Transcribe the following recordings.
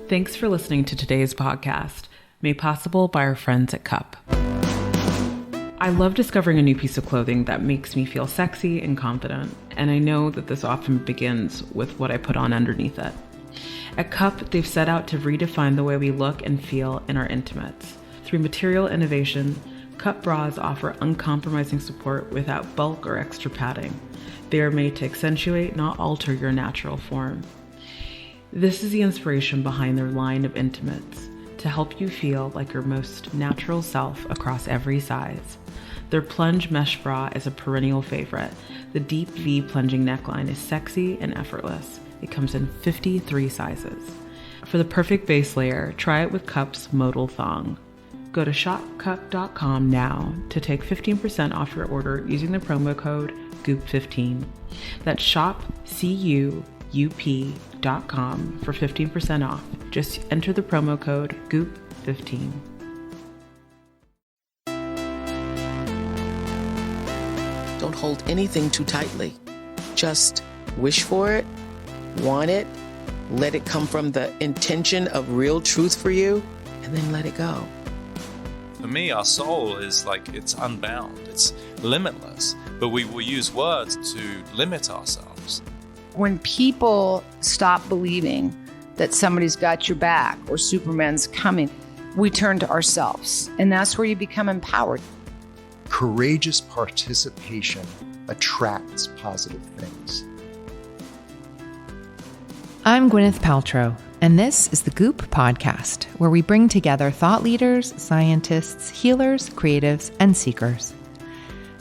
Thanks for listening to today's podcast, made possible by our friends at Cup. I love discovering a new piece of clothing that makes me feel sexy and confident, and I know that this often begins with what I put on underneath it. At Cup, they've set out to redefine the way we look and feel in our intimates. Through material innovation, Cup bras offer uncompromising support without bulk or extra padding. They are made to accentuate, not alter your natural form. This is the inspiration behind their line of intimates, to help you feel like your most natural self across every size. Their plunge mesh bra is a perennial favorite. The deep V plunging neckline is sexy and effortless. It comes in 53 sizes. For the perfect base layer, try it with Cup's modal thong. Go to shopcup.com now to take 15% off your order using the promo code GOOP15. That's shopcup.com for 15% off. Just enter the promo code GOOP15. Don't hold anything too tightly. Just wish for it, want it, let it come from the intention of real truth for you, and then let it go. For me, our soul is like, it's unbound, it's limitless, but we will use words to limit ourselves. When people stop believing that somebody's got your back or Superman's coming, we turn to ourselves, and that's where you become empowered. Courageous participation attracts positive things. I'm Gwyneth Paltrow, and this is the Goop podcast, where we bring together thought leaders, scientists, healers, creatives, and seekers.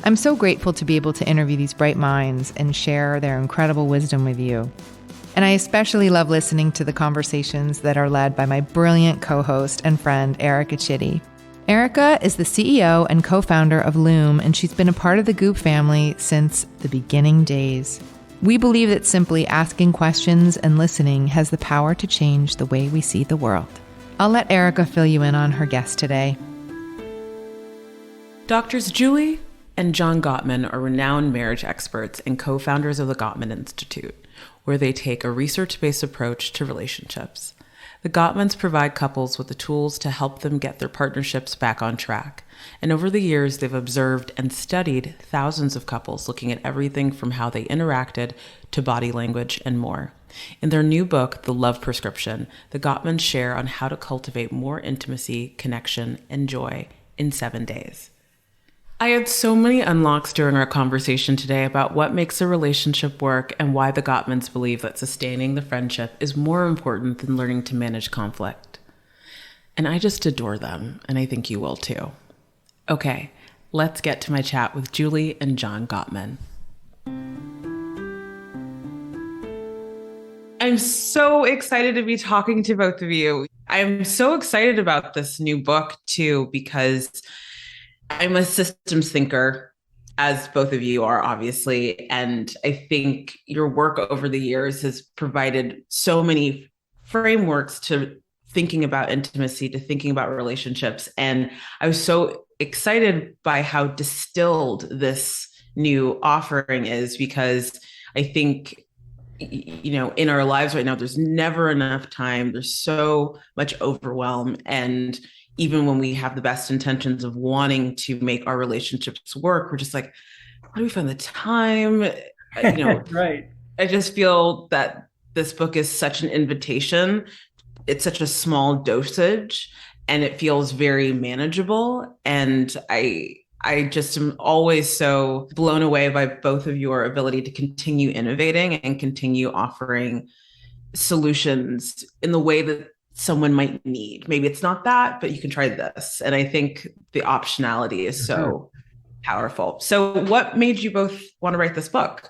I'm so grateful to be able to interview these bright minds and share their incredible wisdom with you. And I especially love listening to the conversations that are led by my brilliant co-host and friend, Erica Chitty. Erica is the CEO and co-founder of Loom, and she's been a part of the Goop family since the beginning days. We believe that simply asking questions and listening has the power to change the way we see the world. I'll let Erica fill you in on her guest today. Doctors Julie and John Gottman are renowned marriage experts and co-founders of the Gottman Institute, where they take a research-based approach to relationships. The Gottmans provide couples with the tools to help them get their partnerships back on track. And over the years, they've observed and studied thousands of couples, looking at everything from how they interacted to body language and more. In their new book, The Love Prescription, the Gottmans share on how to cultivate more intimacy, connection, and joy in 7 days. I had so many unlocks during our conversation today about what makes a relationship work and why the Gottmans believe that sustaining the friendship is more important than learning to manage conflict. And I just adore them, and I think you will too. Okay, let's get to my chat with Julie and John Gottman. I'm so excited to be talking to both of you. I'm so excited about this new book too, because I'm a systems thinker, as both of you are, obviously. And I think your work over the years has provided so many frameworks to thinking about intimacy, to thinking about relationships. And I was so excited by how distilled this new offering is, because I think, you know, in our lives right now, there's never enough time. There's so much overwhelm. And even when we have the best intentions of wanting to make our relationships work, we're just like, how do we find the time? You know, Right. I just feel that this book is such an invitation. It's such a small dosage and it feels very manageable. And I just am always so blown away by both of your ability to continue innovating and continue offering solutions in the way that someone might need. Maybe it's not that, but you can try this. And I think the optionality is so powerful. So what made you both want to write this book?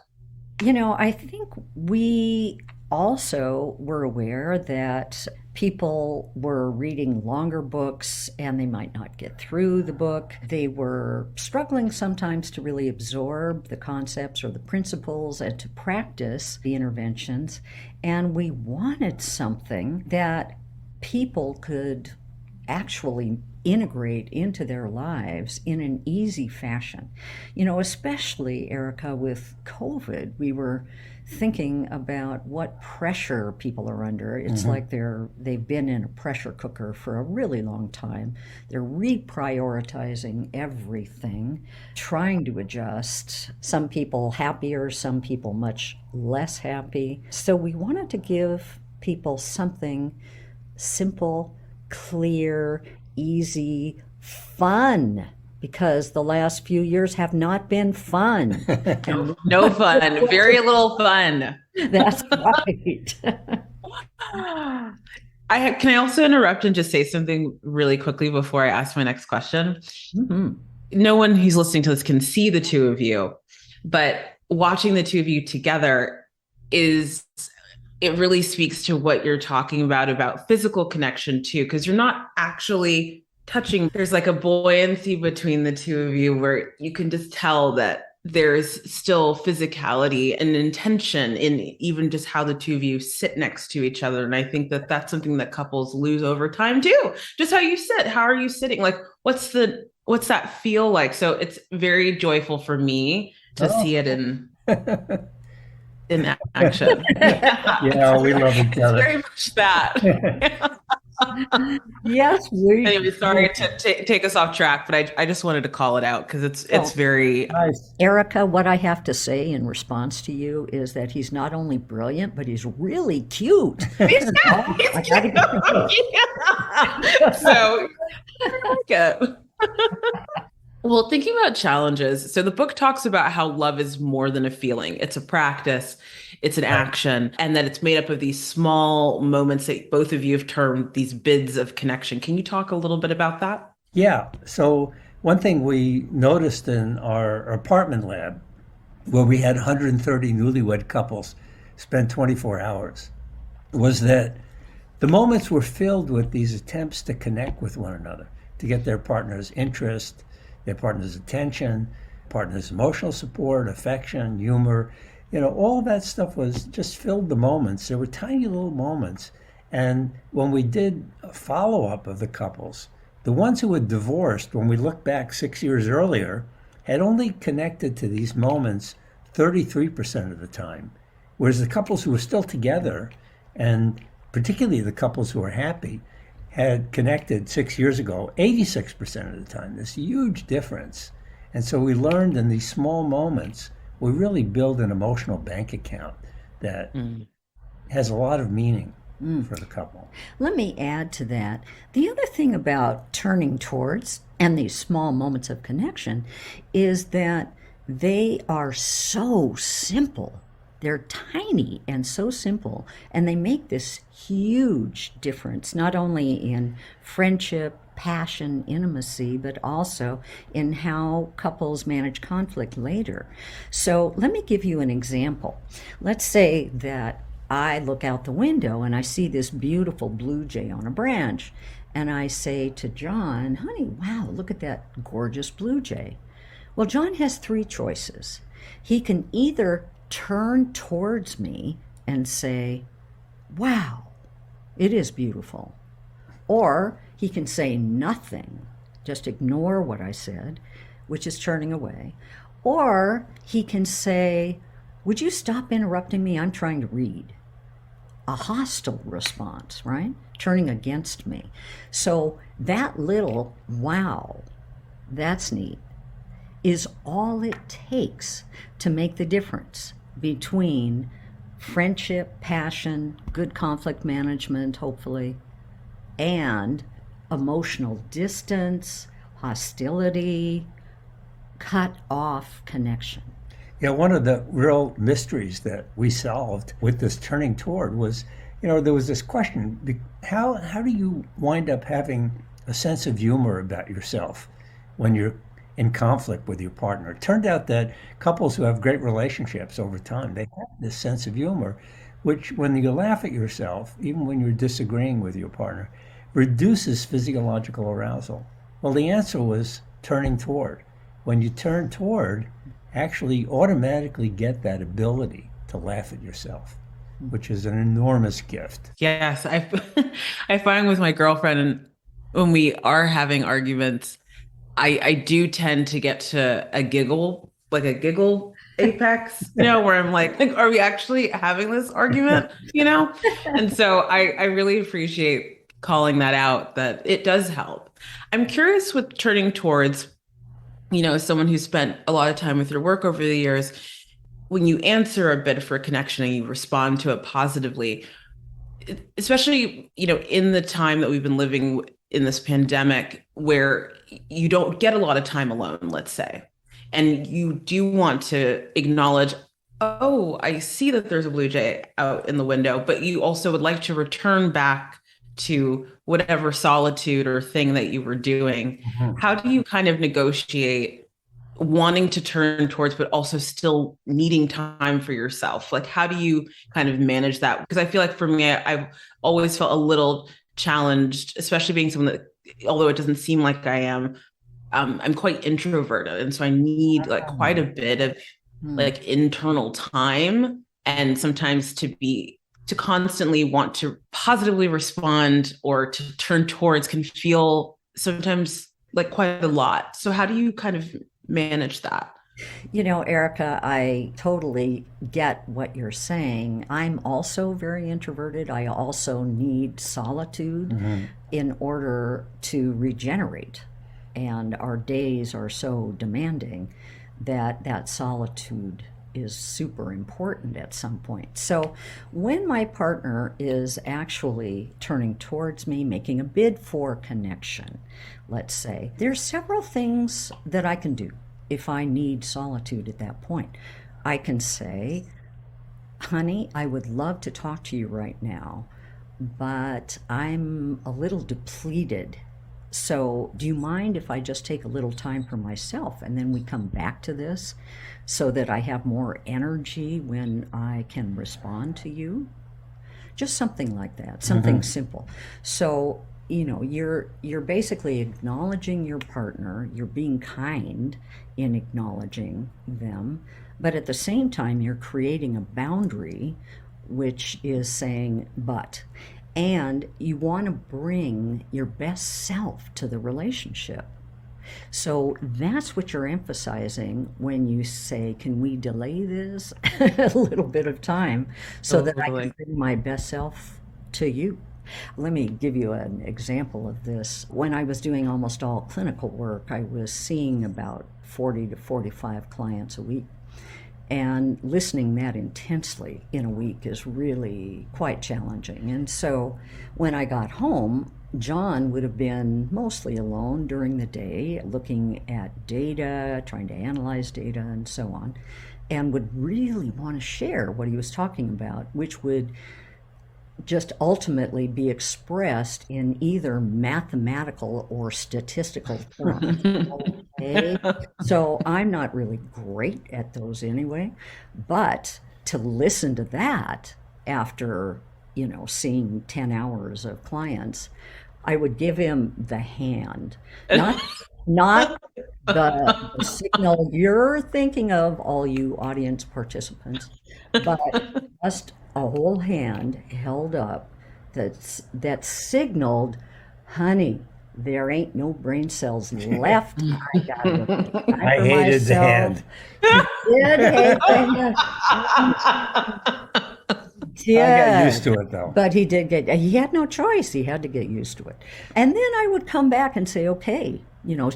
You know, I think we also were aware that people were reading longer books and they might not get through the book. They were struggling sometimes to really absorb the concepts or the principles and to practice the interventions. And we wanted something that people could actually integrate into their lives in an easy fashion. You know, especially, Erica, with COVID, we were thinking about what pressure people are under. It's like they've been in a pressure cooker for a really long time. They're reprioritizing everything, trying to adjust. Some people happier, some people much less happy. So we wanted to give people something simple, clear, easy, fun, because the last few years have not been fun. No fun, very little fun. That's right. Can I also interrupt and just say something really quickly before I ask my next question? Mm-hmm. No one who's listening to this can see the two of you, but watching the two of you together it really speaks to what you're talking about physical connection too, because you're not actually touching. There's like a buoyancy between the two of you where you can just tell that there's still physicality and intention in even just how the two of you sit next to each other. And I think that that's something that couples lose over time too. Just how you sit. How are you sitting? Like, what's that feel like? So it's very joyful for me to see it in action. Yeah, we love each other. It's very much that. Yes, Anyway, sorry to take us off track, but I just wanted to call it out because it's very Nice. Erica, what I have to say in response to you is that he's not only brilliant, but he's really cute. So good. Well, thinking about challenges, so the book talks about how love is more than a feeling. It's a practice, it's an action, and that it's made up of these small moments that both of you have termed these bids of connection. Can you talk a little bit about that? Yeah. So one thing we noticed in our apartment lab, where we had 130 newlywed couples spend 24 hours, was that the moments were filled with these attempts to connect with one another, to get their partner's interest, their partner's attention, partner's emotional support, affection, humor. All that stuff was just filled the moments. There were tiny little moments. And when we did a follow-up of the couples, the ones who had divorced, when we looked back 6 years earlier, had only connected to these moments 33% of the time. Whereas the couples who were still together, and particularly the couples who were happy, had connected 6 years ago 86% of the time. This huge difference. And so we learned in these small moments, we really build an emotional bank account that has a lot of meaning for the couple. Let me add to that. The other thing about turning towards and these small moments of connection is that they are so simple. They're tiny and so simple, and they make this huge difference, not only in friendship, passion, intimacy, but also in how couples manage conflict later. So let me give you an example. Let's say that I look out the window and I see this beautiful blue jay on a branch, and I say to John, honey, wow, look at that gorgeous blue jay. Well, John has three choices. He can either turn towards me and say, wow, it is beautiful. Or he can say nothing, just ignore what I said, which is turning away. Or he can say, would you stop interrupting me? I'm trying to read. A hostile response, right? Turning against me. So that little, wow, that's neat, is all it takes to make the difference between friendship, passion, good conflict management, hopefully, and emotional distance, hostility, cut off connection. Yeah, one of the real mysteries that we solved with this turning toward was, there was this question, how do you wind up having a sense of humor about yourself when you're in conflict with your partner? It turned out that couples who have great relationships over time, they have this sense of humor, which when you laugh at yourself, even when you're disagreeing with your partner, reduces physiological arousal. Well, the answer was turning toward. When you turn toward, actually automatically get that ability to laugh at yourself, which is an enormous gift. Yes, I find with my girlfriend, and when we are having arguments, I do tend to get to a giggle apex, where I'm like, are we actually having this argument, And so I really appreciate calling that out, that it does help. I'm curious with turning towards, someone who spent a lot of time with your work over the years, when you answer a bid for a connection and you respond to it positively, especially, in the time that we've been living in this pandemic, where you don't get a lot of time alone, let's say, and you do want to acknowledge, oh, I see that there's a blue jay out in the window, but you also would like to return back to whatever solitude or thing that you were doing. Mm-hmm. How do you kind of negotiate wanting to turn towards, but also still needing time for yourself? Like, how do you kind of manage that? Because I feel like for me, I've always felt a little challenged, especially being someone that, although it doesn't seem like I am, I'm quite introverted. And so I need like quite a bit of like internal time, and sometimes to constantly want to positively respond or to turn towards can feel sometimes like quite a lot. So how do you kind of manage that? Erica, I totally get what you're saying. I'm also very introverted. I also need solitude in order to regenerate. And our days are so demanding that solitude is super important at some point. So when my partner is actually turning towards me, making a bid for connection, let's say, there's several things that I can do if I need solitude at that point. I can say, honey, I would love to talk to you right now, but I'm a little depleted. So do you mind if I just take a little time for myself and then we come back to this so that I have more energy when I can respond to you? Just something like that, something simple. So, you're basically acknowledging your partner, you're being kind in acknowledging them, but at the same time, you're creating a boundary, which is saying, but. And you want to bring your best self to the relationship. So that's what you're emphasizing when you say, can we delay this a little bit of time so that I can bring my best self to you? Let me give you an example of this. When I was doing almost all clinical work, I was seeing about 40 to 45 clients a week. And listening that intensely in a week is really quite challenging. And so when I got home, John would have been mostly alone during the day, looking at data, trying to analyze data, and so on, and would really want to share what he was talking about, which would just ultimately be expressed in either mathematical or statistical terms. Okay? So I'm not really great at those anyway, but to listen to that after, seeing 10 hours of clients, I would give him the hand, not the signal you're thinking of, all you audience participants, but just a whole hand held up that signaled, honey, there ain't no brain cells left. I got it. I hated the hand. He did hate the hand. Yeah. I got used to it though. But he had no choice. He had to get used to it. And then I would come back and say, okay,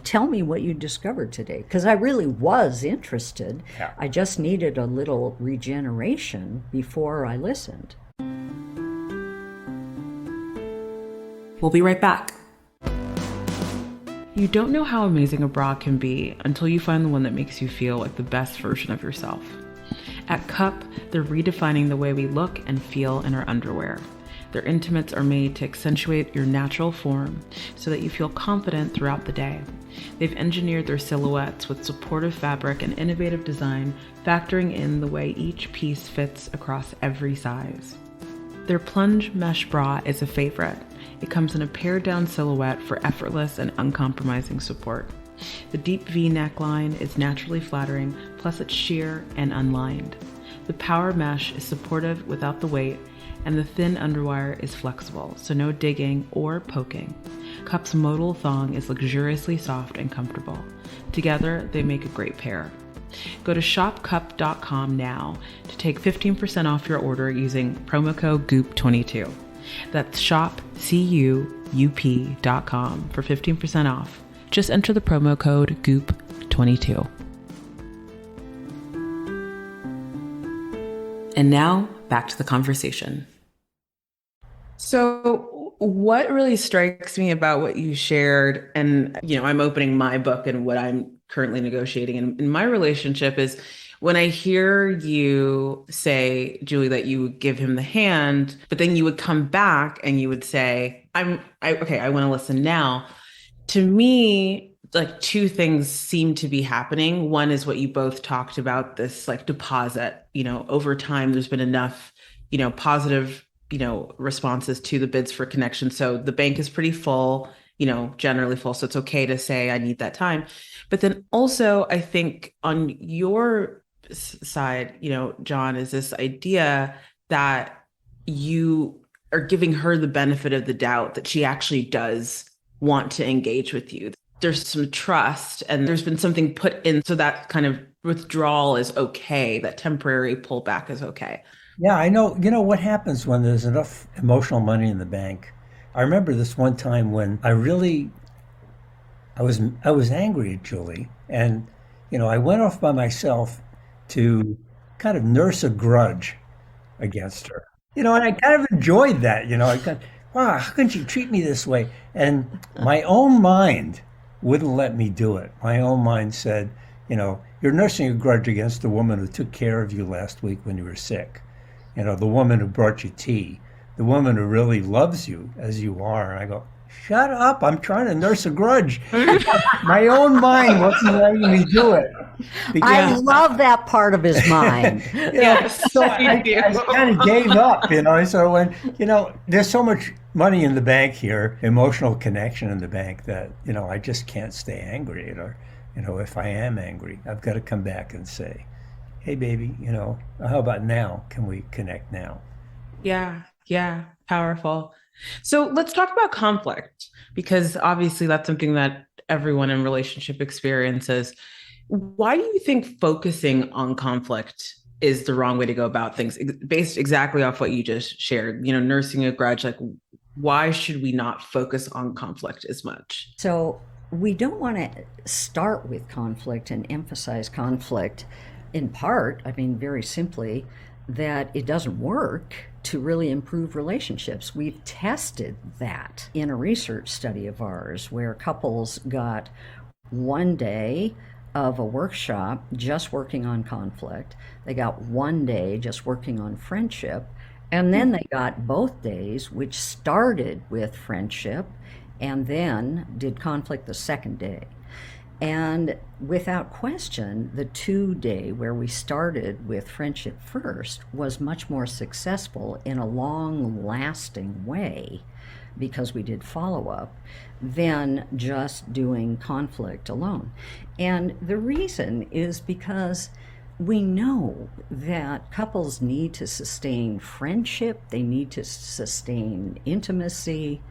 tell me what you discovered today. Because I really was interested. Yeah. I just needed a little regeneration before I listened. We'll be right back. You don't know how amazing a bra can be until you find the one that makes you feel like the best version of yourself. At Cup, they're redefining the way we look and feel in our underwear. Their intimates are made to accentuate your natural form so that you feel confident throughout the day. They've engineered their silhouettes with supportive fabric and innovative design, factoring in the way each piece fits across every size. Their plunge mesh bra is a favorite. It comes in a pared down silhouette for effortless and uncompromising support. The deep V neckline is naturally flattering, plus it's sheer and unlined. The power mesh is supportive without the weight, and the thin underwire is flexible, so no digging or poking. Cup's modal thong is luxuriously soft and comfortable. Together, they make a great pair. Go to shopcup.com now to take 15% off your order using promo code GOOP22. That's shopcup.com for 15% off. Just enter the promo code GOOP22. And now, back to the conversation. So what really strikes me about what you shared, and I'm opening my book and what I'm currently negotiating in my relationship, is when I hear you say, Julie, that you would give him the hand, but then you would come back and you would say, okay, I want to listen now. To me, like, two things seem to be happening. One is what you both talked about, this like deposit, over time, there's been enough, positive, responses to the bids for connection. So the bank is pretty full, generally full. So it's okay to say, I need that time. But then also, I think on your side, John, is this idea that you are giving her the benefit of the doubt that she actually does want to engage with you. There's some trust and there's been something put in, so that kind of withdrawal is okay, that temporary pullback is okay. Yeah, I know. What happens when there's enough emotional money in the bank? I remember this one time when I was angry at Julie, and I went off by myself to kind of nurse a grudge against her. And I kind of enjoyed that. I thought, wow, how can she treat me this way? And my own mind wouldn't let me do it. My own mind said, you're nursing a grudge against the woman who took care of you last week when you were sick. The woman who brought you tea, the woman who really loves you as you are. And I go, shut up, I'm trying to nurse a grudge. My own mind wasn't letting me do it. I love that part of his mind. So I kind of gave up, So when, there's so much money in the bank here, emotional connection in the bank, that, I just can't stay angry. Or, if I am angry, I've got to come back and say, hey, baby, how about now? Can we connect now? Yeah, powerful. So let's talk about conflict, because obviously that's something that everyone in relationship experiences. Why do you think focusing on conflict is the wrong way to go about things, based exactly off what you just shared, nursing a grudge? Like, why should we not focus on conflict as much? So we don't want to start with conflict and emphasize conflict, in part, very simply, that it doesn't work to really improve relationships. We've tested that in a research study of ours where couples got one day of a workshop just working on conflict. They got one day just working on friendship. And then they got both days, which started with friendship and then did conflict the second day. And without question, the 2-day where we started with friendship first was much more successful in a long-lasting way, because we did follow-up, than just doing conflict alone. And the reason is because we know that couples need to sustain friendship, they need to sustain intimacy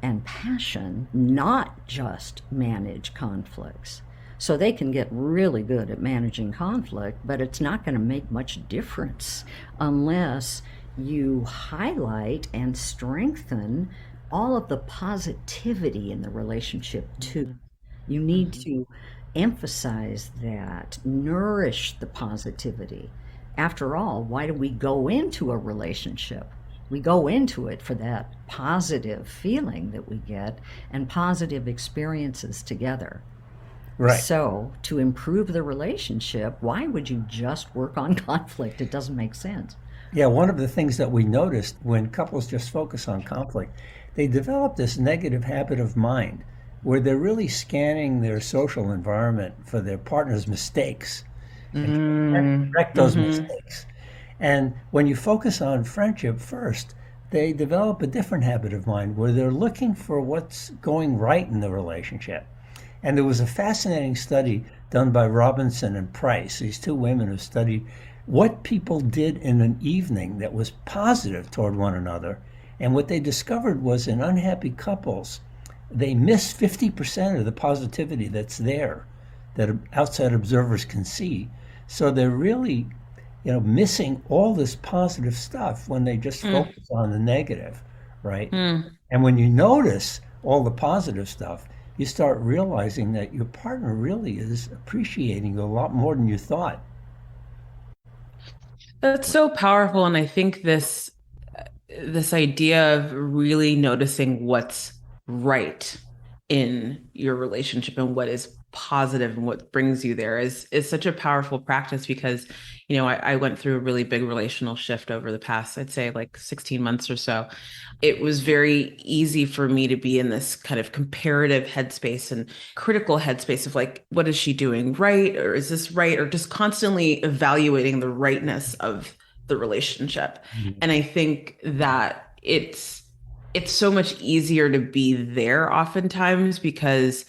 and passion, not just manage conflicts. So they can get really good at managing conflict, but it's not going to make much difference unless you highlight and strengthen all of the positivity in the relationship too. You need to emphasize that, nourish the positivity. After all, why do we go into a relationship? We go into it for that positive feeling that we get and positive experiences together. Right. So to improve the relationship, why would you just work on conflict? It doesn't make sense. Yeah, one of the things that we noticed when couples just focus on conflict, they develop this negative habit of mind where they're really scanning their social environment for their partner's mistakes and correct those mistakes. And when you focus on friendship first, they develop a different habit of mind where they're looking for what's going right in the relationship. And there was a fascinating study done by Robinson and Price, these two women who studied what people did in an evening that was positive toward one another. And what they discovered was in unhappy couples, they miss 50% of the positivity that's there, that outside observers can see, So they're really, missing all this positive stuff when they just focus on the negative, right? And when you notice all the positive stuff, you start realizing that your partner really is appreciating you a lot more than you thought. That's so powerful. And I think this idea of really noticing what's right in your relationship and what is positive and what brings you there is such a powerful practice because, I went through a really big relational shift over the past, I'd say like 16 months or so. It was very easy for me to be in this kind of comparative headspace and critical headspace of like, what is she doing right? Or is this right? Or just constantly evaluating the rightness of the relationship. And I think that it's so much easier to be there oftentimes because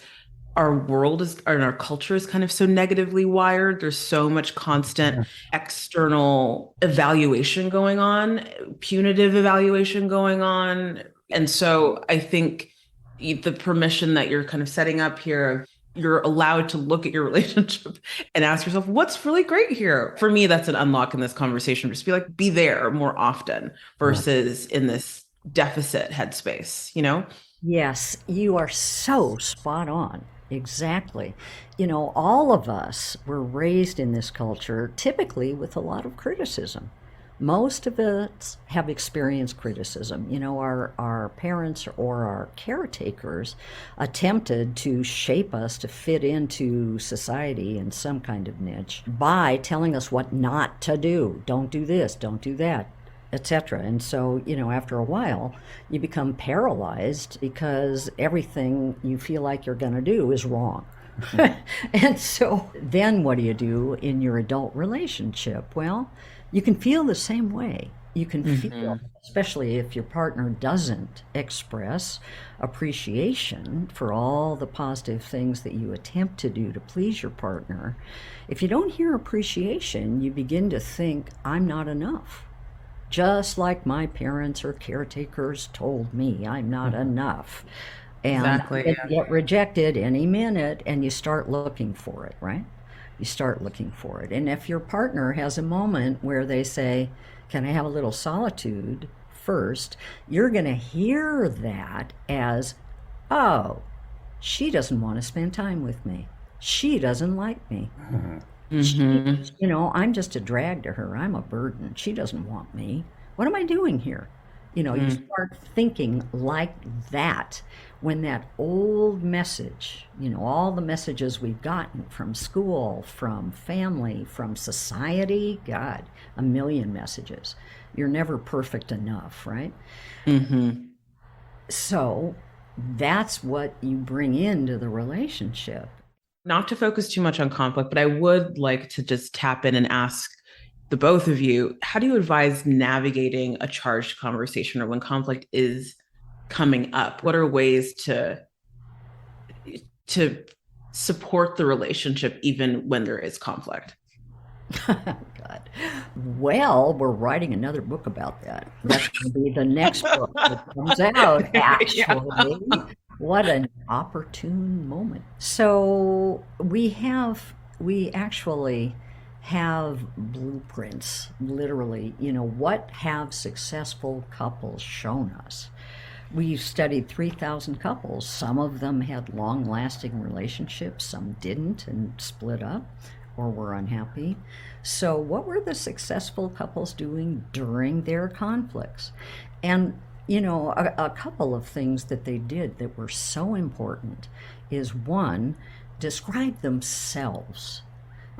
our world is and our culture is kind of so negatively wired. There's so much constant external evaluation going on, punitive evaluation going on. And so I think the permission that you're kind of setting up here, you're allowed to look at your relationship and ask yourself, what's really great here? For me, that's an unlock in this conversation. Just be there more often versus in this deficit headspace. Yes, you are so spot on. Exactly. All of us were raised in this culture typically with a lot of criticism. Most of us have experienced criticism. Our parents or our caretakers attempted to shape us to fit into society in some kind of niche by telling us what not to do. Don't do this, don't do that, etc. And so, after a while, you become paralyzed because everything you feel like you're going to do is wrong. And so then what do you do in your adult relationship? Well, you can feel the same way. You can feel, especially if your partner doesn't express appreciation for all the positive things that you attempt to do to please your partner. If you don't hear appreciation, you begin to think, I'm not enough. Just like my parents or caretakers told me I'm not enough. And Exactly. you get rejected any minute and you start looking for it, right? You start looking for it. And if your partner has a moment where they say, can I have a little solitude first? You're going to hear that as, oh, she doesn't want to spend time with me. She doesn't like me. I'm just a drag to her. I'm a burden. She doesn't want me. What am I doing here? You start thinking like that when that old message, all the messages we've gotten from school, from family, from society, God, a million messages. You're never perfect enough, right? So that's what you bring into the relationship. Not to focus too much on conflict, but I would like to just tap in and ask the both of you, how do you advise navigating a charged conversation or when conflict is coming up? What are ways to support the relationship even when there is conflict? God. Well, we're writing another book about that. That's going to be the next book that comes out, actually. What an opportune moment. So we actually have blueprints, literally, what have successful couples shown us? We've studied 3,000 couples. Some of them had long-lasting relationships, some didn't and split up or were unhappy. So what were the successful couples doing during their conflicts? And a couple of things that they did that were so important is, one, describe themselves.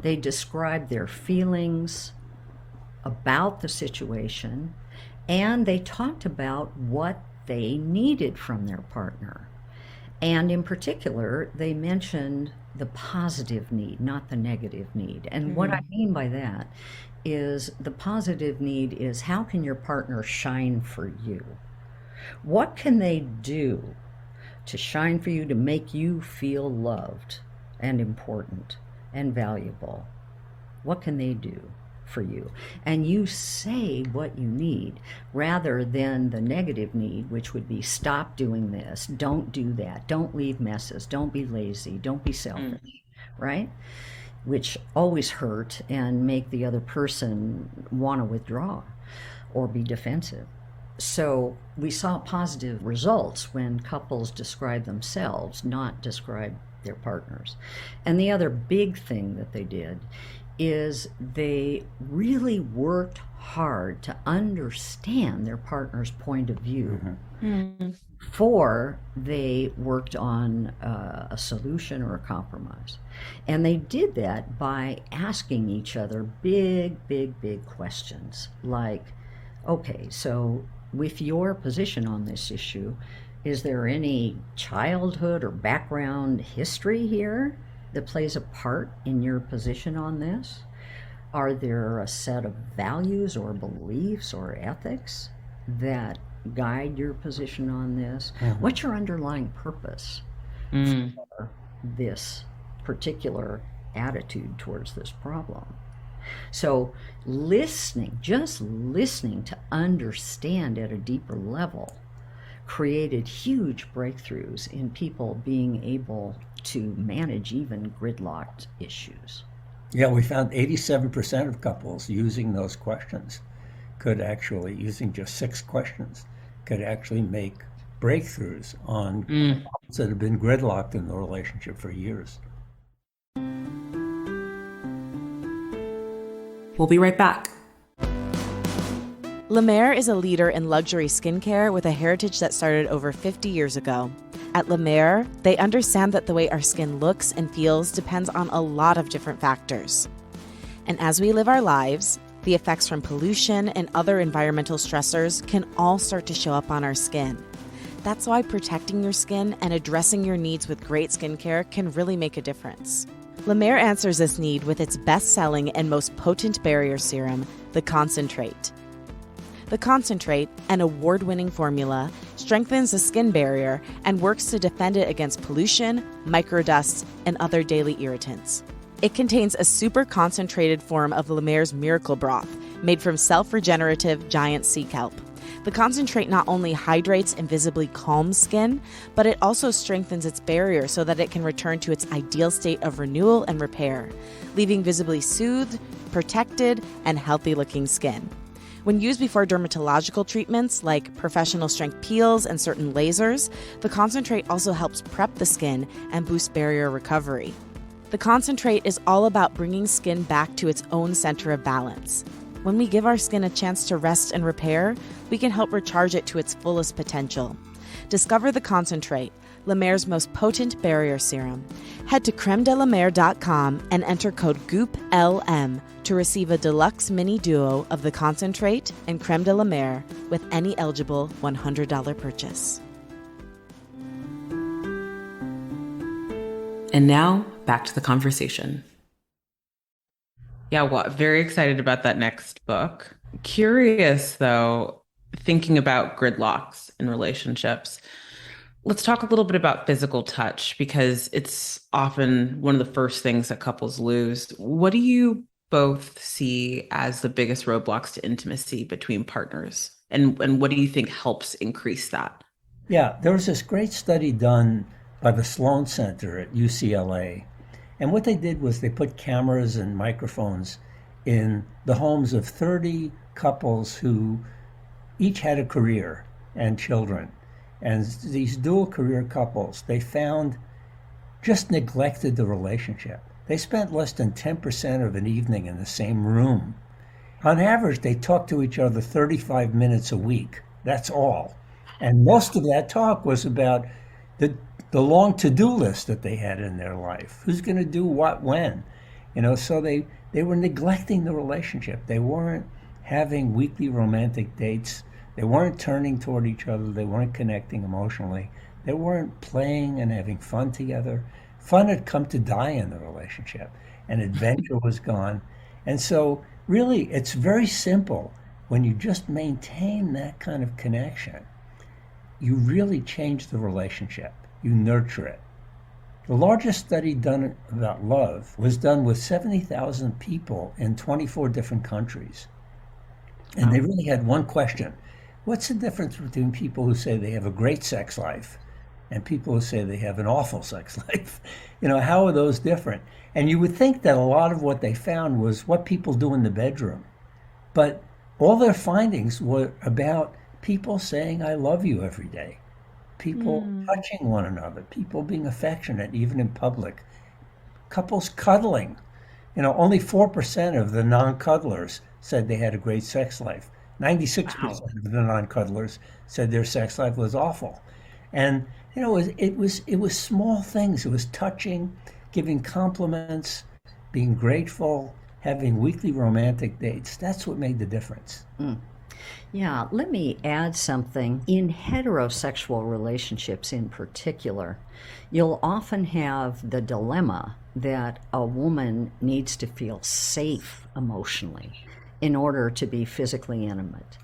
They described their feelings about the situation, and they talked about what they needed from their partner. And in particular, they mentioned the positive need, not the negative need. And what I mean by that is the positive need is, how can your partner shine for you? What can they do to shine for you, to make you feel loved and important and valuable? What can they do for you? And you say what you need rather than the negative need, which would be, stop doing this, don't do that, don't leave messes, don't be lazy, don't be selfish, right? which always hurt and make the other person want to withdraw or be defensive. So we saw positive results when couples describe themselves, not describe their partners. And the other big thing that they did is they really worked hard to understand their partner's point of view before they worked on a solution or a compromise. And they did that by asking each other big questions like, okay, so with your position on this issue, is there any childhood or background history here that plays a part in your position on this? Are there a set of values or beliefs or ethics that guide your position on this? What's your underlying purpose for this particular attitude towards this problem? So listening, just listening to understand at a deeper level, created huge breakthroughs in people being able to manage even gridlocked issues. Yeah, we found 87% of couples using those questions could actually, using just 6 questions, could actually make breakthroughs on problems that have been gridlocked in the relationship for years. We'll be right back. La Mer is a leader in luxury skincare with a heritage that started over 50 years ago. At La Mer, they understand that the way our skin looks and feels depends on a lot of different factors. And as we live our lives, the effects from pollution and other environmental stressors can all start to show up on our skin. That's why protecting your skin and addressing your needs with great skincare can really make a difference. La Mer answers this need with its best-selling and most potent barrier serum, the Concentrate. The Concentrate, an award-winning formula, strengthens the skin barrier and works to defend it against pollution, microdusts, and other daily irritants. It contains a super concentrated form of La Mer's miracle broth, made from self-regenerative giant sea kelp. The Concentrate not only hydrates and visibly calms skin, but it also strengthens its barrier so that it can return to its ideal state of renewal and repair, leaving visibly soothed, protected, and healthy-looking skin. When used before dermatological treatments like professional strength peels and certain lasers, the Concentrate also helps prep the skin and boost barrier recovery. The Concentrate is all about bringing skin back to its own center of balance. When we give our skin a chance to rest and repair, we can help recharge it to its fullest potential. Discover the Concentrate, La Mer's most potent barrier serum. Head to cremedelamer.com and enter code GOOPLM to receive a deluxe mini duo of the Concentrate and Creme de la Mer with any eligible $100 purchase. And now, back to the conversation. Yeah, well, very excited about that next book. Curious, though, thinking about gridlocks in relationships. Let's talk a little bit about physical touch, because it's often one of the first things that couples lose. What do you both see as the biggest roadblocks to intimacy between partners? And what do you think helps increase that? Yeah, there was this great study done by the Sloan Center at UCLA. And what they did was they put cameras and microphones in the homes of 30 couples who each had a career and children. And these dual career couples, they found, just neglected the relationship. They spent less than 10% of an evening in the same room. On average, they talked to each other 35 minutes a week. That's all. And most of that talk was about the long to-do list that they had in their life. Who's going to do what when? So they were neglecting the relationship. They weren't having weekly romantic dates. They weren't turning toward each other. They weren't connecting emotionally. They weren't playing and having fun together. Fun had come to die in the relationship, and adventure was gone. And so really, it's very simple. When you just maintain that kind of connection, you really change the relationship. You nurture it. The largest study done about love was done with 70,000 people in 24 different countries. And they really had one question. What's the difference between people who say they have a great sex life and people who say they have an awful sex life. How are those different? And you would think that a lot of what they found was what people do in the bedroom. But all their findings were about people saying, I love you every day, people touching one another, people being affectionate, even in public, couples cuddling. Only 4% of the non-cuddlers said they had a great sex life. 96% of the non-cuddlers said their sex life was awful. And, it was small things. It was touching, giving compliments, being grateful, having weekly romantic dates. That's what made the difference. Yeah, let me add something. In heterosexual relationships in particular, you'll often have the dilemma that a woman needs to feel safe emotionally in order to be physically intimate.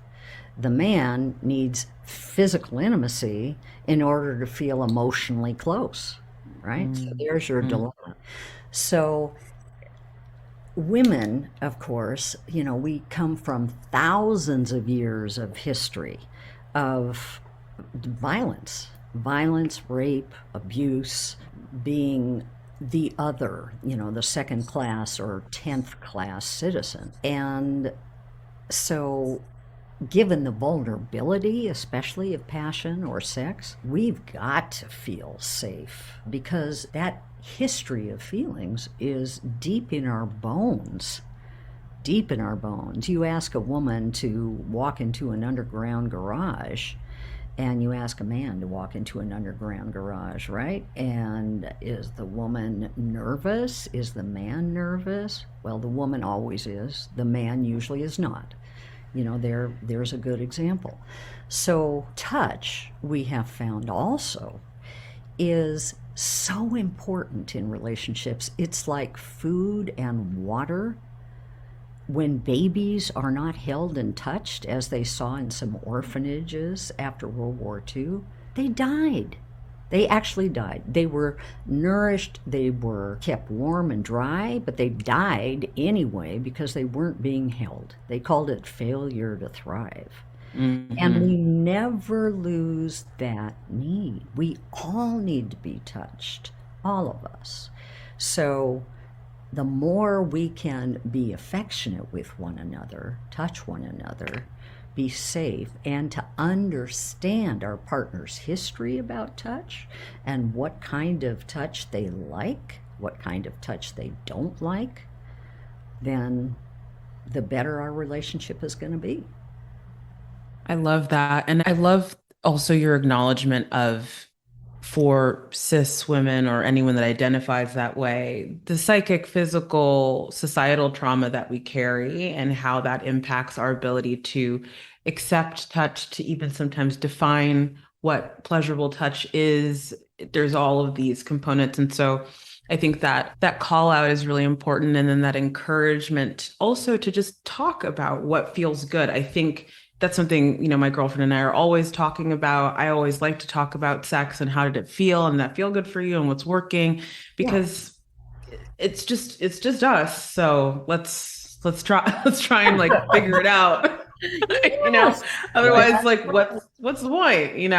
The man needs physical intimacy in order to feel emotionally close, right? So there's your dilemma. So women, of course, we come from thousands of years of history of violence, rape, abuse, being the other, the second class or 10th class citizen. And so given the vulnerability, especially of passion or sex, we've got to feel safe because that history of feelings is deep in our bones. Deep in our bones. You ask a woman to walk into an underground garage, and you ask a man to walk into an underground garage, right? And is the woman nervous? Is the man nervous? Well, the woman always is. The man usually is not. There's a good example. So touch, we have found also, is so important in relationships. It's like food and water. When babies are not held and touched, as they saw in some orphanages after World War II, they died. They actually died. They were nourished, they were kept warm and dry, but they died anyway because they weren't being held. They called it failure to thrive. Mm-hmm. And we never lose that need. We all need to be touched, all of us. So the more we can be affectionate with one another, touch one another, be safe, and to understand our partner's history about touch and what kind of touch they like, what kind of touch they don't like, then the better our relationship is going to be. I love that. And I love also your acknowledgement of, for cis women or anyone that identifies that way, the psychic, physical, societal trauma that we carry and how that impacts our ability to accept touch, to even sometimes define what pleasurable touch is. There's all of these components. And so I think that that call out is really important. And then that encouragement also to just talk about what feels good. I think that's something, my girlfriend and I are always talking about. I always like to talk about sex and how did it feel and that feel good for you and what's working, because it's just us. So let's try and figure it out. Otherwise, what's the point,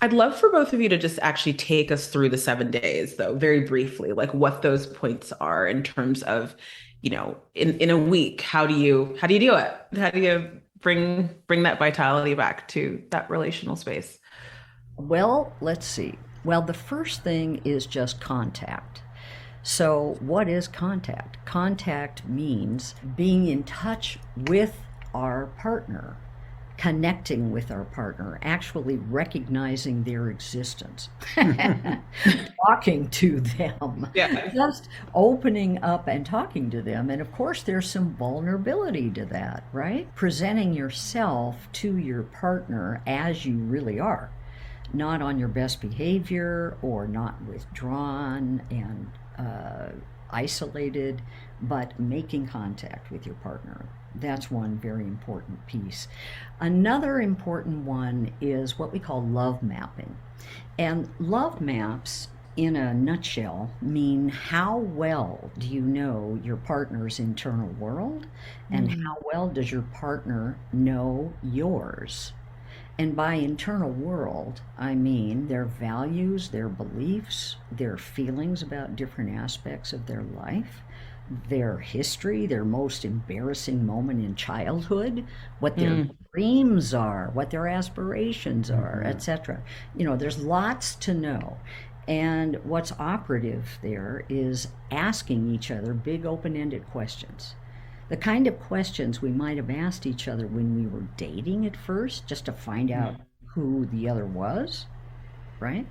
I'd love for both of you to just actually take us through the 7 days, though, very briefly, what those points are in terms of, in a week, how do you do it? How do you bring that vitality back to that relational space? Well, let's see. Well, the first thing is just contact. So what is contact? Contact means being in touch with our partner, connecting with our partner, actually recognizing their existence, talking to them, just opening up and talking to them. And of course, there's some vulnerability to that, right? Presenting yourself to your partner as you really are, not on your best behavior or not withdrawn and isolated, but making contact with your partner. That's one very important piece. Another important one is what we call love mapping. And love maps, in a nutshell, mean how well do you know your partner's internal world and how well does your partner know yours? And by internal world, I mean their values, their beliefs, their feelings about different aspects of their life, their history, their most embarrassing moment in childhood, what their dreams are, what their aspirations are, etc. There's lots to know. And what's operative there is asking each other big open-ended questions. The kind of questions we might have asked each other when we were dating at first, just to find out who the other was, right?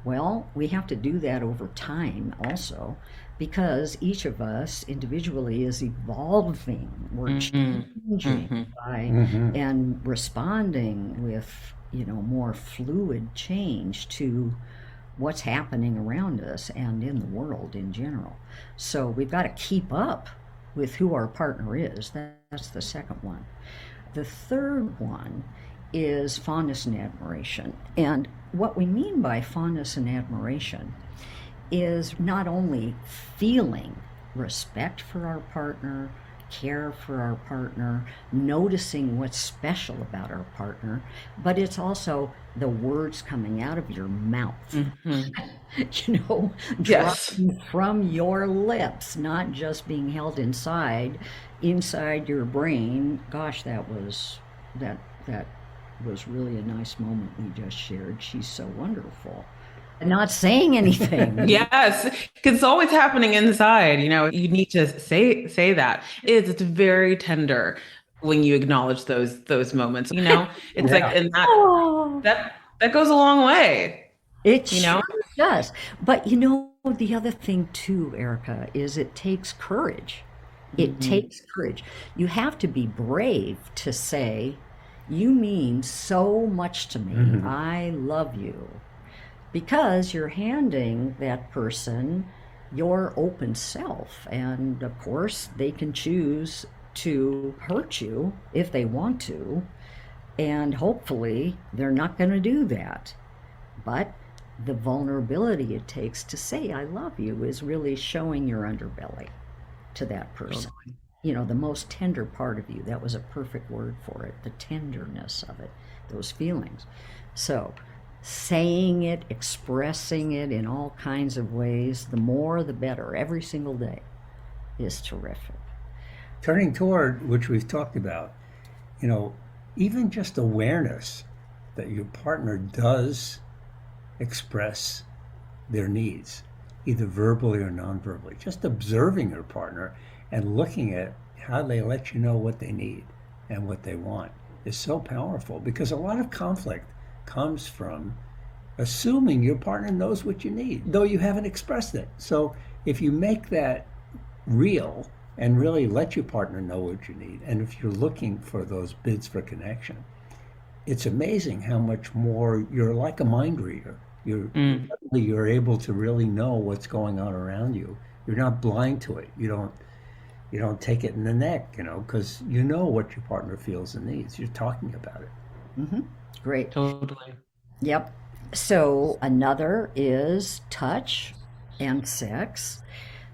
Well, we have to do that over time also, because each of us individually is evolving. We're changing and responding with, more fluid change to what's happening around us and in the world in general. So we've got to keep up with who our partner is. That's the second one. The third one is fondness and admiration. And what we mean by fondness and admiration is not only feeling respect for our partner, care for our partner, noticing what's special about our partner, but it's also the words coming out of your mouth, dropping from your lips, not just being held inside your brain. Gosh, that was really a nice moment we just shared. She's so wonderful. Not saying anything. Yes, because it's always happening inside. You need to say that. It's very tender when you acknowledge those moments. It's like, and that goes a long way. It sure does. But the other thing too, Erica, is it takes courage. It takes courage. You have to be brave to say, "You mean so much to me. I love you." Because you're handing that person your open self. And of course, they can choose to hurt you if they want to. And hopefully, they're not going to do that. But the vulnerability it takes to say, "I love you," is really showing your underbelly to that person. The most tender part of you. That was a perfect word for it, the tenderness of it, those feelings. So, saying it, expressing it in all kinds of ways, the more the better, every single day, is terrific. Turning toward, which we've talked about, even just awareness that your partner does express their needs, either verbally or non-verbally, just observing your partner and looking at how they let you know what they need and what they want is so powerful, because a lot of conflict comes from assuming your partner knows what you need, though you haven't expressed it. So if you make that real and really let your partner know what you need, and if you're looking for those bids for connection, it's amazing how much more you're like a mind reader. You're able to really know what's going on around you. You're not blind to it. You don't take it in the neck, because you know what your partner feels and needs. You're talking about it. Great. Totally. Yep. So another is touch and sex.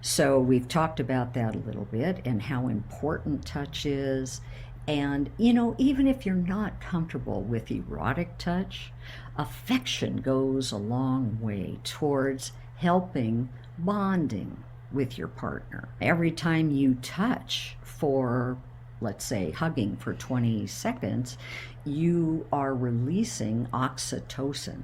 So we've talked about that a little bit and how important touch is. And, even if you're not comfortable with erotic touch, affection goes a long way towards helping bonding with your partner. Every time you touch for, let's say, hugging for 20 seconds, you are releasing oxytocin,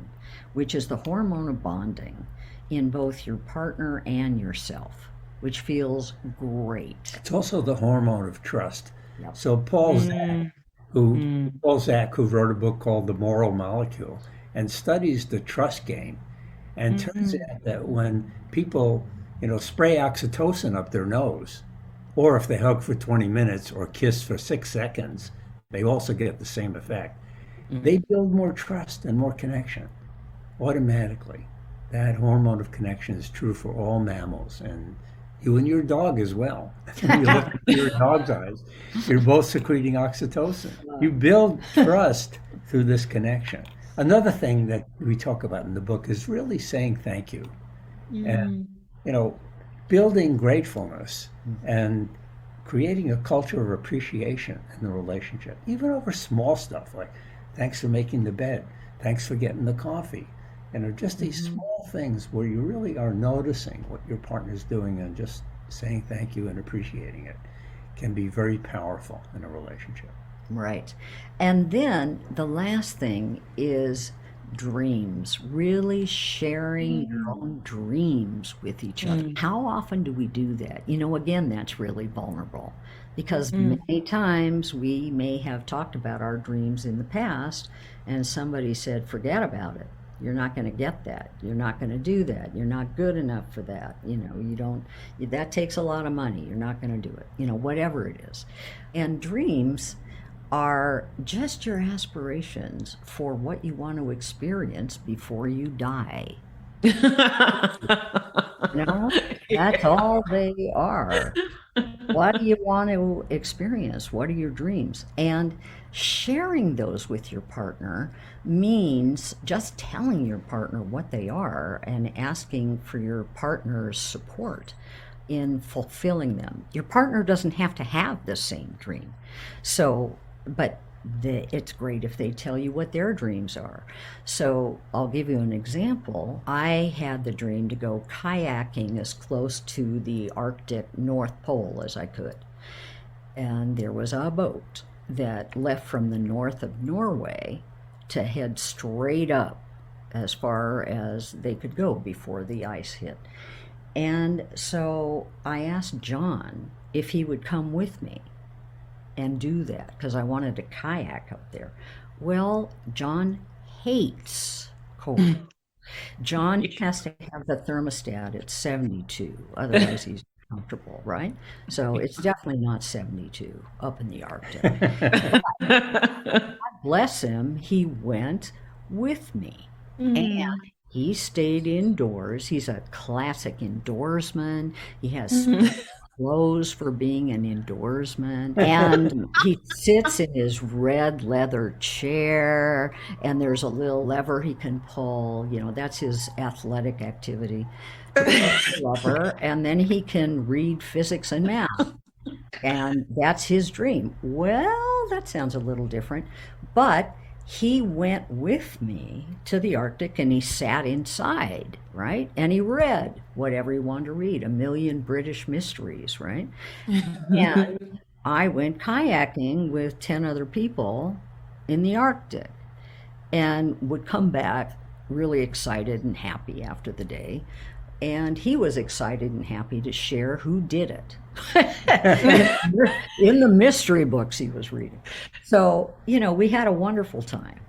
which is the hormone of bonding in both your partner and yourself, which feels great. It's also the hormone of trust. Yep. So Paul Zak, who wrote a book called The Moral Molecule and studies the trust game, and turns out that when people, spray oxytocin up their nose, or if they hug for 20 minutes or kiss for 6 seconds, they also get the same effect. They build more trust and more connection automatically. That hormone of connection is true for all mammals, and you and your dog as well. When you look into your dog's eyes, you're both secreting oxytocin. You build trust through this connection. Another thing that we talk about in the book is really saying thank you. And, building gratefulness and creating a culture of appreciation in the relationship, even over small stuff like Thanks for making the bed. Thanks for getting the coffee. Just these small things where you really are noticing what your partner's doing and just saying thank you and appreciating it can be very powerful in a relationship. Right. And then the last thing is dreams, really sharing your own dreams with each other. How often do we do that? Again, that's really vulnerable because many times we may have talked about our dreams in the past and somebody said, forget about it. You're not going to get that. You're not going to do that. You're not good enough for that. You don't, that takes a lot of money. You're not going to do it, whatever it is. And dreams are just your aspirations for what you want to experience before you die. That's all they are. What do you want to experience? What are your dreams? And sharing those with your partner means just telling your partner what they are and asking for your partner's support in fulfilling them. Your partner doesn't have to have the same dream. But it's great if they tell you what their dreams are. So I'll give you an example. I had the dream to go kayaking as close to the Arctic North Pole as I could. And there was a boat that left from the north of Norway to head straight up as far as they could go before the ice hit. And so I asked John if he would come with me and do that because I wanted to kayak up there. Well, John hates cold. John has to have the thermostat at 72, otherwise he's comfortable, right? So it's definitely not 72 up in the Arctic. God bless him, he went with me. And he stayed indoors. He's a classic indoorsman. He has clothes for being an indoorsman, and he sits in his red leather chair, and there's a little lever he can pull. That's his athletic activity. Lever, and then he can read physics and math, and that's his dream. Well, that sounds a little different, but he went with me to the Arctic and he sat inside, right? And he read whatever he wanted to read, 1,000,000 British mysteries, right? And I went kayaking with 10 other people in the Arctic and would come back really excited and happy after the day. And he was excited and happy to share who did it in the mystery books he was reading. So, we had a wonderful time.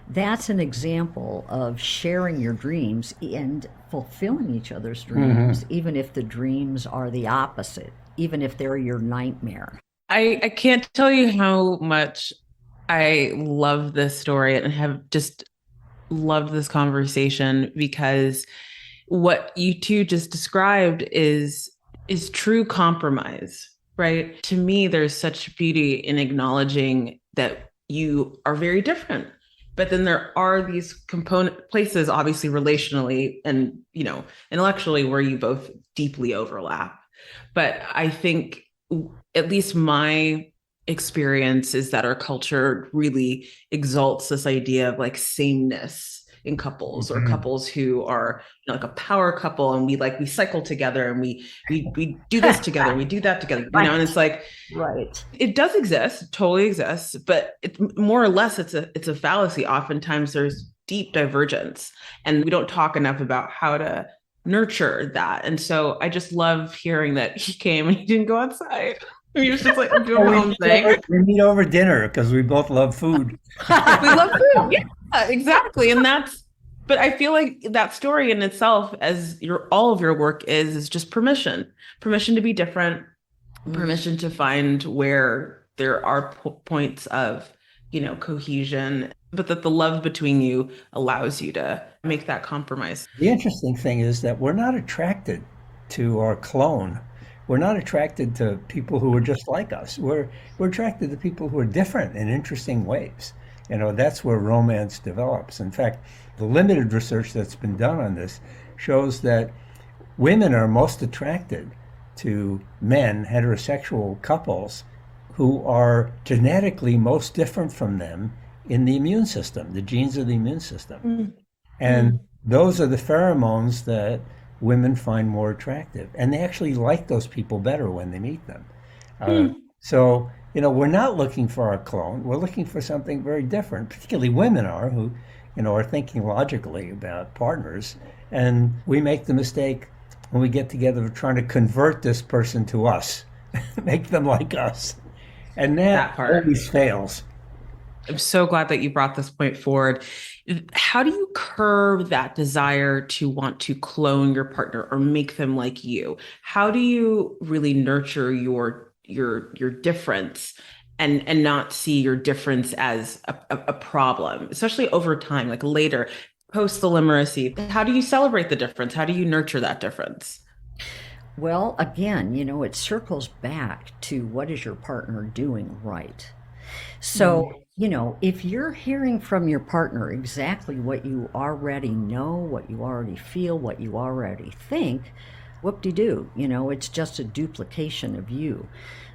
That's an example of sharing your dreams and fulfilling each other's dreams, even if the dreams are the opposite, even if they're your nightmare. I can't tell you how much I love this story and have just loved this conversation because what you two just described is true compromise, right? To me, there's such beauty in acknowledging that you are very different, but then there are these component places, obviously relationally and, intellectually, where you both deeply overlap. But I think at least my experience is that our culture really exalts this idea of like sameness in couples or couples who are like a power couple, and we cycle together and we do this together and we do that together, and it's like, right, it does exist, totally exists, but it more or less it's a fallacy. Oftentimes there's deep divergence and we don't talk enough about how to nurture that. And so I just love hearing that he came and he didn't go outside. He was just like, I'm doing my own thing. We meet over dinner because we both love food. We love food. Yeah, exactly. And but I feel like that story in itself, as all of your work is just permission to be different, permission to find where there are points of, cohesion, but that the love between you allows you to make that compromise. The interesting thing is that we're not attracted to our clone. We're not attracted to people who are just like us. We're attracted to people who are different in interesting ways. That's where romance develops. In fact, the limited research that's been done on this shows that women are most attracted to men, heterosexual couples, who are genetically most different from them in the immune system. The genes of the immune system. And those are the pheromones that women find more attractive. And they actually like those people better when they meet them. So, we're not looking for our clone. We're looking for something very different, particularly women are, who, are thinking logically about partners. And we make the mistake when we get together of trying to convert this person to us, make them like us. And that always fails. I'm so glad that you brought this point forward. How do you curb that desire to want to clone your partner or make them like you? How do you really nurture your difference and not see your difference as a problem, especially over time, like later, post the limericide? How do you celebrate the difference? How do you nurture that difference? Well, again, it circles back to what is your partner doing right? So, if you're hearing from your partner exactly what you already know, what you already feel, what you already think, whoop-de-doo, it's just a duplication of you.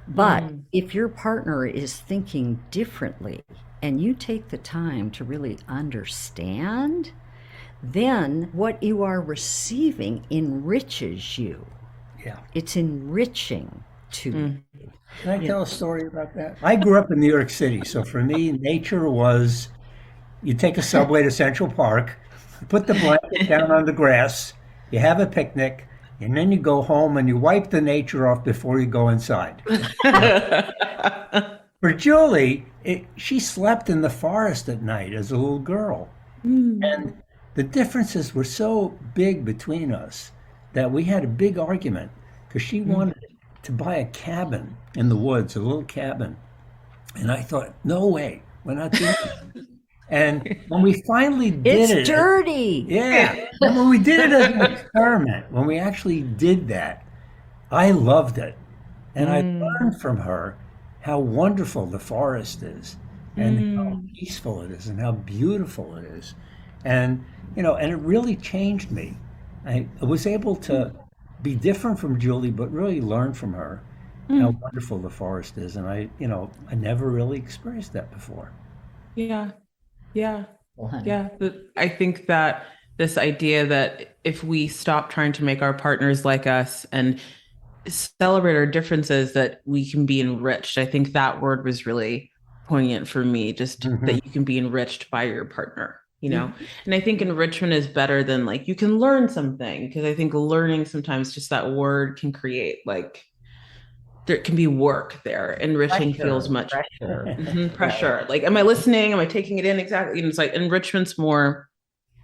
But if your partner is thinking differently and you take the time to really understand, then what you are receiving enriches you. Yeah. It's enriching to you. Can I tell a story about that? I grew up in New York City, so for me, nature was, you take a subway to Central Park, put the blanket down on the grass, you have a picnic, and then you go home and you wipe the nature off before you go inside. For Julie, she slept in the forest at night as a little girl. And the differences were so big between us that we had a big argument because she wanted to buy a cabin in the woods, a little cabin. And I thought, no way, we're not doing it. And when we finally did it's dirty. Yeah. And when we did it as an experiment, when we actually did that, I loved it. And I learned from her how wonderful the forest is and how peaceful it is and how beautiful it is. And, and it really changed me. I was able to be different from Julie, but really learn from her how wonderful the forest is. And I never really experienced that before. Yeah. Yeah. Yeah. I think that this idea that if we stop trying to make our partners like us and celebrate our differences, that we can be enriched. I think that word was really poignant for me, just that you can be enriched by your partner. And I think enrichment is better than like, you can learn something, because I think learning sometimes just that word can create there can be work there. Enriching feels much pressure. Pressure. Like, am I listening? Am I taking it in? Exactly. It's like enrichment's more.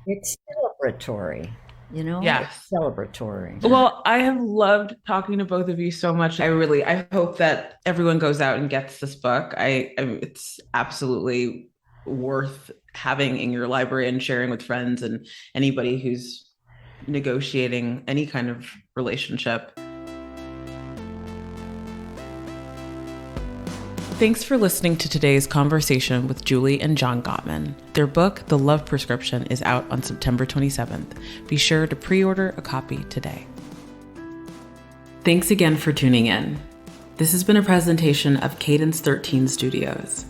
It's celebratory, Yeah. It's celebratory. Well, I have loved talking to both of you so much. I hope that everyone goes out and gets this book. It's absolutely worth having in your library and sharing with friends and anybody who's negotiating any kind of relationship. Thanks for listening to today's conversation with Julie and John Gottman. Their book, The Love Prescription, is out on September 27th. Be sure to pre-order a copy today. Thanks again for tuning in. This has been a presentation of Cadence 13 Studios.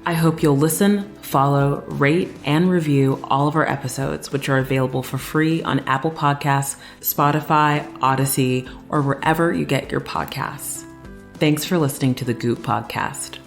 I hope you'll listen, follow, rate, and review all of our episodes, which are available for free on Apple Podcasts, Spotify, Odyssey, or wherever you get your podcasts. Thanks for listening to the Goop Podcast.